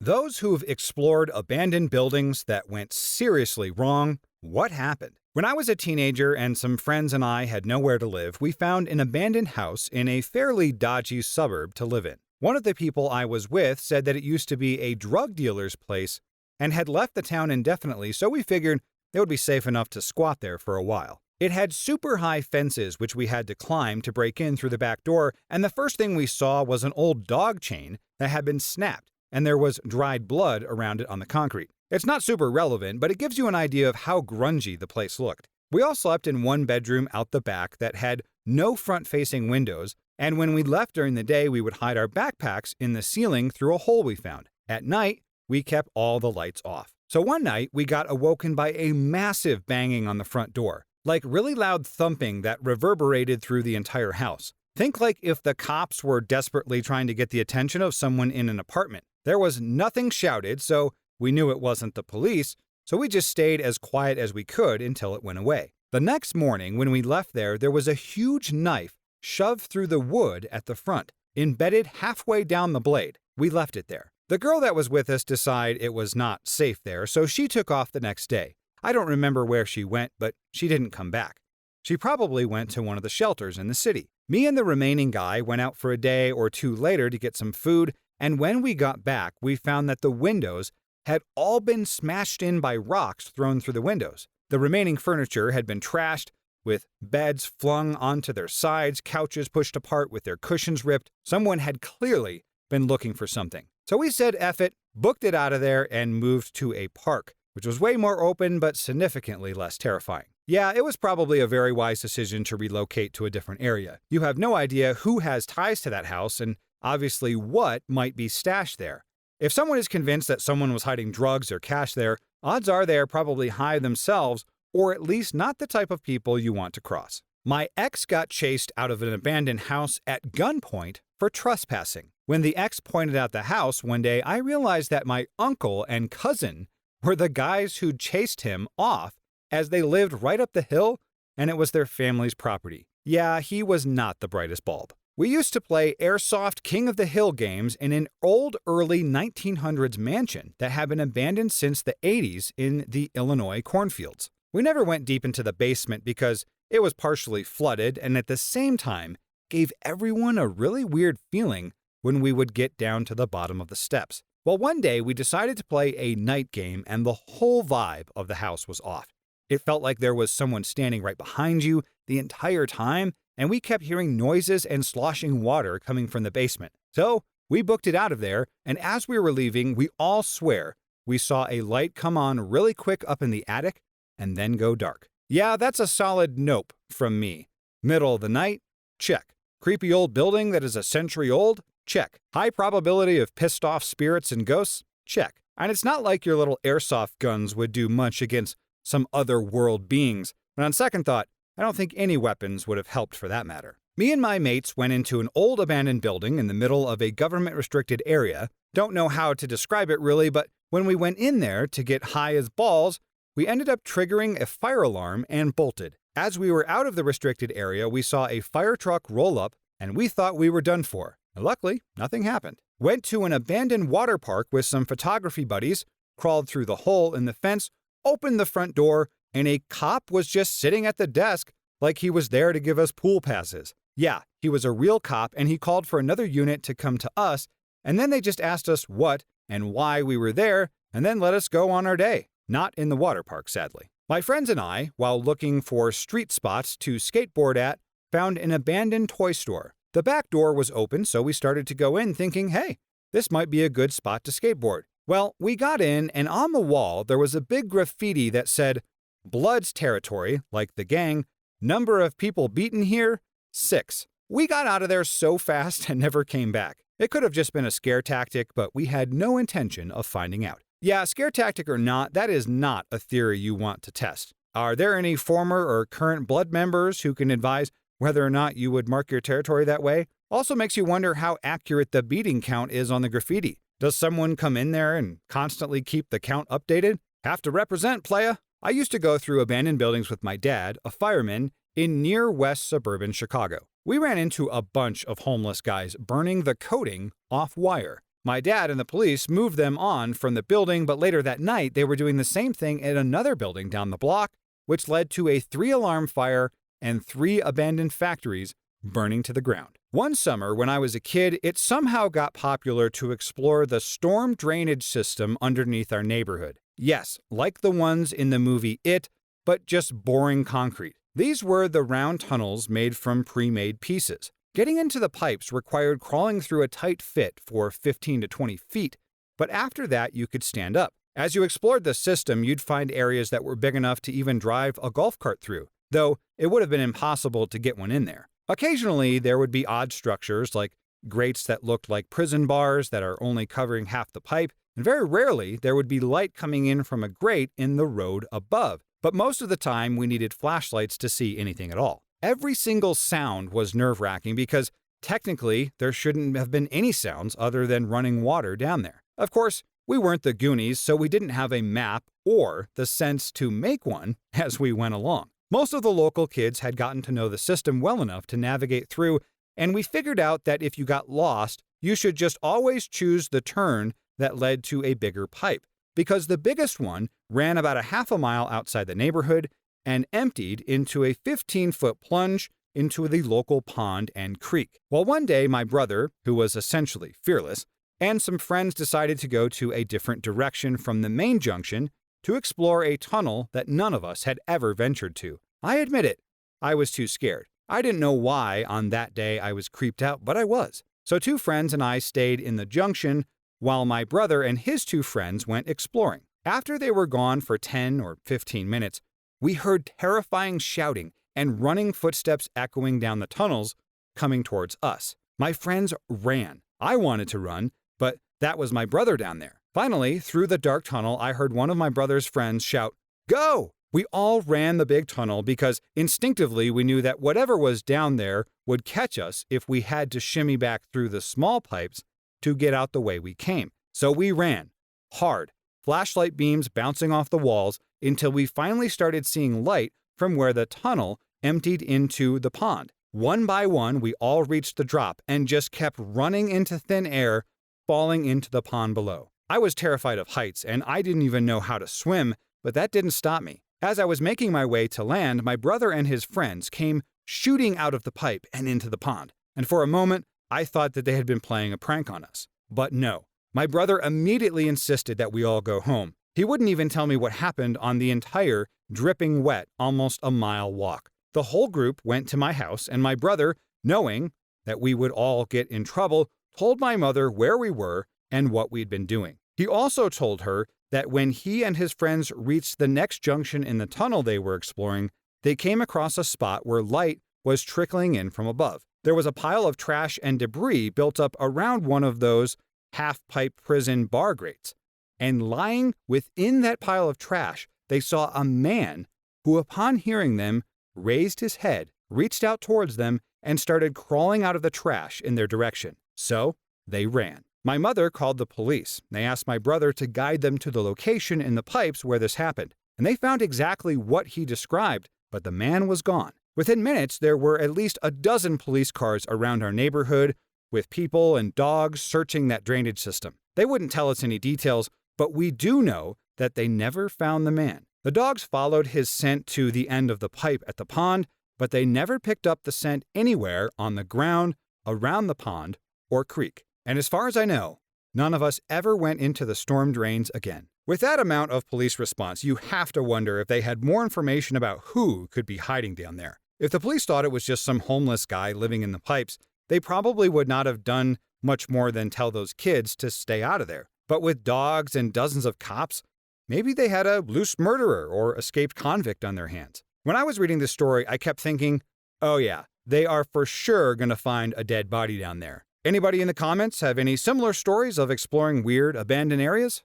Those who've explored abandoned buildings that went seriously wrong, what happened? When I was a teenager and some friends and I had nowhere to live, we found an abandoned house in a fairly dodgy suburb to live in. One of the people I was with said that it used to be a drug dealer's place and had left the town indefinitely, so we figured it would be safe enough to squat there for a while. It had super high fences which we had to climb to break in through the back door, and the first thing we saw was an old dog chain that had been snapped, and there was dried blood around it on the concrete. It's not super relevant, but it gives you an idea of how grungy the place looked. We all slept in one bedroom out the back that had no front-facing windows, and when we left during the day, we would hide our backpacks in the ceiling through a hole we found. At night, we kept all the lights off. So one night, we got awoken by a massive banging on the front door, like really loud thumping that reverberated through the entire house. Think like if the cops were desperately trying to get the attention of someone in an apartment. There was nothing shouted, so we knew it wasn't the police, so we just stayed as quiet as we could until it went away. The next morning, when we left there was a huge knife shoved through the wood at the front, embedded halfway down the blade. We left it there. The girl that was with us decided it was not safe there, so she took off the next day. I don't remember where she went, but she didn't come back. She probably went to one of the shelters in the city. Me and the remaining guy went out for a day or two later to get some food, and when we got back, we found that the windows had all been smashed in by rocks thrown through the windows. The remaining furniture had been trashed, with beds flung onto their sides, couches pushed apart with their cushions ripped. Someone had clearly been looking for something. So we said F it, booked it out of there, and moved to a park, which was way more open but significantly less terrifying. Yeah, it was probably a very wise decision to relocate to a different area. You have no idea who has ties to that house and obviously what might be stashed there. If someone is convinced that someone was hiding drugs or cash there, odds are they are probably high themselves, or at least not the type of people you want to cross. My ex got chased out of an abandoned house at gunpoint for trespassing. When the ex pointed out the house one day, I realized that my uncle and cousin were the guys who chased him off as they lived right up the hill, and it was their family's property. Yeah, he was not the brightest bulb. We used to play Airsoft King of the Hill games in an old early 1900s mansion that had been abandoned since the 80s in the Illinois cornfields. We never went deep into the basement because it was partially flooded and at the same time gave everyone a really weird feeling when we would get down to the bottom of the steps. Well, one day we decided to play a night game and the whole vibe of the house was off. It felt like there was someone standing right behind you the entire time, and we kept hearing noises and sloshing water coming from the basement. So we booked it out of there, and as we were leaving, we all swear we saw a light come on really quick up in the attic and then go dark. Yeah, that's a solid nope from me. Middle of the night? Check. Creepy old building that is a century old? Check. High probability of pissed off spirits and ghosts? Check. And it's not like your little airsoft guns would do much against some other world beings, but on second thought, I don't think any weapons would have helped for that matter. Me and my mates went into an old abandoned building in the middle of a government-restricted area. Don't know how to describe it really, but when we went in there to get high as balls, we ended up triggering a fire alarm and bolted. As we were out of the restricted area, we saw a fire truck roll up, and we thought we were done for. Luckily, nothing happened. Went to an abandoned water park with some photography buddies, crawled through the hole in the fence, opened the front door, and a cop was just sitting at the desk like he was there to give us pool passes. Yeah, he was a real cop, and he called for another unit to come to us, and then they just asked us what and why we were there, and then let us go on our day. Not in the water park, sadly. My friends and I, while looking for street spots to skateboard at, found an abandoned toy store. The back door was open, so we started to go in thinking, hey, this might be a good spot to skateboard. Well, we got in, and on the wall there was a big graffiti that said, Blood's territory, like the gang, number of people beaten here, 6. We got out of there so fast and never came back. It could have just been a scare tactic, but we had no intention of finding out. Yeah, scare tactic or not, that is not a theory you want to test. Are there any former or current Blood members who can advise whether or not you would mark your territory that way? Also makes you wonder how accurate the beating count is on the graffiti. Does someone come in there and constantly keep the count updated? Have to represent, playa. I used to go through abandoned buildings with my dad, a fireman, in near west suburban Chicago. We ran into a bunch of homeless guys burning the coating off wire. My dad and the police moved them on from the building, but later that night they were doing the same thing at another building down the block, which led to a 3-alarm fire and 3 abandoned factories burning to the ground. One summer when I was a kid, it somehow got popular to explore the storm drainage system underneath our neighborhood. Yes, like the ones in the movie It, but just boring concrete. These were the round tunnels made from pre-made pieces. Getting into the pipes required crawling through a tight fit for 15 to 20 feet, but after that you could stand up. As you explored the system, you'd find areas that were big enough to even drive a golf cart through, though it would have been impossible to get one in there. Occasionally, there would be odd structures like grates that looked like prison bars that are only covering half the pipe, and very rarely there would be light coming in from a grate in the road above. But most of the time, we needed flashlights to see anything at all. Every single sound was nerve-wracking because technically there shouldn't have been any sounds other than running water down there. Of course, we weren't the Goonies, so we didn't have a map or the sense to make one as we went along. Most of the local kids had gotten to know the system well enough to navigate through, and we figured out that if you got lost, you should just always choose the turn that led to a bigger pipe, because the biggest one ran about a half a mile outside the neighborhood and emptied into a 15-foot plunge into the local pond and creek. Well, one day my brother, who was essentially fearless, and some friends decided to go to a different direction from the main junction to explore a tunnel that none of us had ever ventured to. I admit it, I was too scared. I didn't know why on that day I was creeped out, but I was. So 2 friends and I stayed in the junction while my brother and his 2 friends went exploring. After they were gone for 10 or 15 minutes, we heard terrifying shouting and running footsteps echoing down the tunnels coming towards us. My friends ran. I wanted to run, but that was my brother down there. Finally, through the dark tunnel, I heard one of my brother's friends shout, "Go!" We all ran the big tunnel because instinctively we knew that whatever was down there would catch us if we had to shimmy back through the small pipes to get out the way we came. So we ran, hard, flashlight beams bouncing off the walls until we finally started seeing light from where the tunnel emptied into the pond. One by one, we all reached the drop and just kept running into thin air, falling into the pond below. I was terrified of heights, and I didn't even know how to swim, but that didn't stop me. As I was making my way to land, my brother and his friends came shooting out of the pipe and into the pond. And for a moment, I thought that they had been playing a prank on us. But no. My brother immediately insisted that we all go home. He wouldn't even tell me what happened on the entire, dripping wet, almost a mile walk. The whole group went to my house, and my brother, knowing that we would all get in trouble, told my mother where we were and what we'd been doing. He also told her that when he and his friends reached the next junction in the tunnel they were exploring, they came across a spot where light was trickling in from above. There was a pile of trash and debris built up around one of those half-pipe prison bar grates. And lying within that pile of trash, they saw a man who, upon hearing them, raised his head, reached out towards them, and started crawling out of the trash in their direction. So they ran. My mother called the police. They asked my brother to guide them to the location in the pipes where this happened, and they found exactly what he described, but the man was gone. Within minutes, there were at least a dozen police cars around our neighborhood, with people and dogs searching that drainage system. They wouldn't tell us any details, but we do know that they never found the man. The dogs followed his scent to the end of the pipe at the pond, but they never picked up the scent anywhere on the ground, around the pond, or creek. And as far as I know, none of us ever went into the storm drains again. With that amount of police response, you have to wonder if they had more information about who could be hiding down there. If the police thought it was just some homeless guy living in the pipes, they probably would not have done much more than tell those kids to stay out of there. But with dogs and dozens of cops, maybe they had a loose murderer or escaped convict on their hands. When I was reading this story, I kept thinking, oh yeah, they are for sure going to find a dead body down there. Anybody in the comments have any similar stories of exploring weird, abandoned areas?